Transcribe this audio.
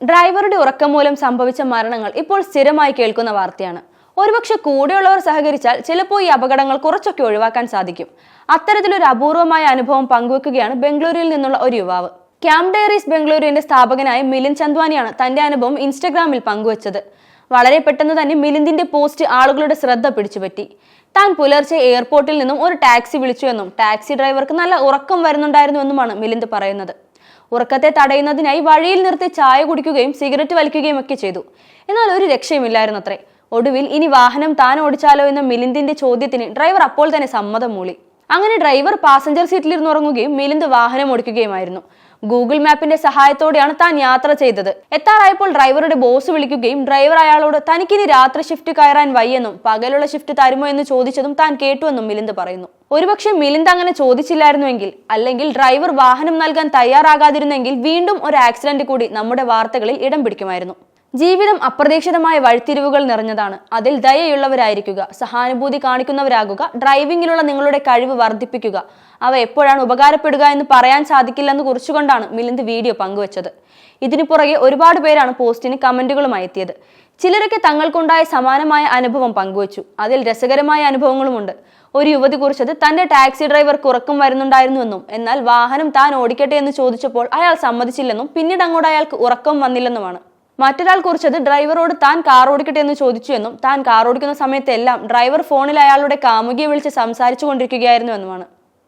ഡ്രൈവറുടെ ഉറക്കം മൂലം സംഭവിച്ച മരണങ്ങൾ ഇപ്പോൾ സ്ഥിരമായി കേൾക്കുന്ന വാർത്തയാണ്. ഒരുപക്ഷെ കൂടെയുള്ളവർ സഹകരിച്ചാൽ ചിലപ്പോൾ ഈ അപകടങ്ങൾ കുറച്ചൊക്കെ ഒഴിവാക്കാൻ സാധിക്കും. അത്തരത്തിലൊരു അപൂർവമായ അനുഭവം പങ്കുവെക്കുകയാണ് ബംഗളൂരുവിൽ നിന്നുള്ള ഒരു യുവാവ്. ക്യാമ്പ് ഡയറീസ് ബംഗളൂരുവിന്റെ സ്ഥാപകനായ മിലിന്ദ് ചന്ദ്വാനിയാണ് തന്റെ അനുഭവം ഇൻസ്റ്റഗ്രാമിൽ പങ്കുവച്ചത്. വളരെ പെട്ടെന്ന് തന്നെ മിലിന്ദിന്റെ പോസ്റ്റ് ആളുകളുടെ ശ്രദ്ധ പിടിച്ചുപറ്റി. താൻ പുലർച്ചെ എയർപോർട്ടിൽ നിന്നും ഒരു ടാക്സി വിളിച്ചുവെന്നും ടാക്സി ഡ്രൈവർക്ക് നല്ല ഉറക്കം വരുന്നുണ്ടായിരുന്നുവെന്നുമാണ് മിലിന്ദ് പറയുന്നത്. ഉറക്കത്തെ തടയുന്നതിനായി വഴിയിൽ നിർത്തി ചായ കുടിക്കുകയും സിഗരറ്റ് വലിക്കുകയും ഒക്കെ ചെയ്തു. എന്നാൽ ഒരു രക്ഷയുമില്ലായിരുന്നത്രേ. ഒടുവിൽ ഇനി വാഹനം താൻ ഓടിച്ചാലോ എന്ന മിലിന്ദിന്റെ ചോദ്യത്തിന് ഡ്രൈവർ അപ്പോൾ തന്നെ സമ്മതം മൂളി. അങ്ങനെ ഡ്രൈവർ പാസഞ്ചർ സീറ്റിലിരുന്ന് ഉറങ്ങുകയും മിലിന്ദ് വാഹനം ഓടിക്കുകയുമായിരുന്നു. ഗൂഗിൾ മാപ്പിന്റെ സഹായത്തോടെയാണ് താൻ യാത്ര ചെയ്തത്. എത്താറായപ്പോൾ ഡ്രൈവറുടെ ബോസ് വിളിക്കുകയും ഡ്രൈവർ അയാളോട് തനിക്കിനി രാത്രി ഷിഫ്റ്റ് കയറാൻ വയ്യെന്നും പകലുള്ള ഷിഫ്റ്റ് തരുമോ എന്ന് ചോദിച്ചതും താൻ കേട്ടുവെന്നും മിലിന്ദ് പറയുന്നു. ഒരുപക്ഷെ മിലിന്ദ് അങ്ങനെ ചോദിച്ചില്ലായിരുന്നുവെങ്കിൽ, അല്ലെങ്കിൽ ഡ്രൈവർ വാഹനം നൽകാൻ തയ്യാറാകാതിരുന്നെങ്കിൽ വീണ്ടും ഒരു ആക്സിഡന്റ് കൂടി നമ്മുടെ വാർത്തകളിൽ ഇടം പിടിക്കുമായിരുന്നു. ജീവിതം അപ്രതീക്ഷിതമായ വഴിത്തിരിവുകൾ നിറഞ്ഞതാണ്. അതിൽ ദയയുള്ളവരായിരിക്കുക, സഹാനുഭൂതി കാണിക്കുന്നവരാകുക, ഡ്രൈവിംഗിലുള്ള നിങ്ങളുടെ കഴിവ് വർദ്ധിപ്പിക്കുക. അവ എപ്പോഴാണ് ഉപകാരപ്പെടുക എന്ന് പറയാൻ സാധിക്കില്ലെന്ന് കുറിച്ചുകൊണ്ടാണ് മിലിന്ദ് വീഡിയോ പങ്കുവച്ചത്. ഇതിനു പുറകെ ഒരുപാട് പേരാണ് പോസ്റ്റിന് കമന്റുകളുമായി എത്തിയത്. ചിലരൊക്കെ തങ്ങൾക്കുണ്ടായ സമാനമായ അനുഭവം പങ്കുവച്ചു. അതിൽ രസകരമായ അനുഭവങ്ങളുമുണ്ട്. ഒരു യുവതി കുറിച്ചത് തന്റെ ടാക്സി ഡ്രൈവർക്ക് ഉറക്കം വരുന്നുണ്ടായിരുന്നുവെന്നും എന്നാൽ വാഹനം താൻ ഓടിക്കട്ടെ എന്ന് ചോദിച്ചപ്പോൾ അയാൾ സമ്മതിച്ചില്ലെന്നും പിന്നീട് അങ്ങോട്ട് അയാൾക്ക് ഉറക്കം വന്നില്ലെന്നുമാണ്. മറ്റൊരാൾ കുറിച്ചത് ഡ്രൈവറോട് താൻ കാർ ഓടിക്കട്ടെ എന്ന് ചോദിച്ചു എന്നും താൻ കാർ ഓടിക്കുന്ന സമയത്തെല്ലാം ഡ്രൈവർ ഫോണിൽ അയാളുടെ കാമുകിയെ വിളിച്ച് സംസാരിച്ചു കൊണ്ടിരിക്കുകയായിരുന്നു എന്നുമാണ്.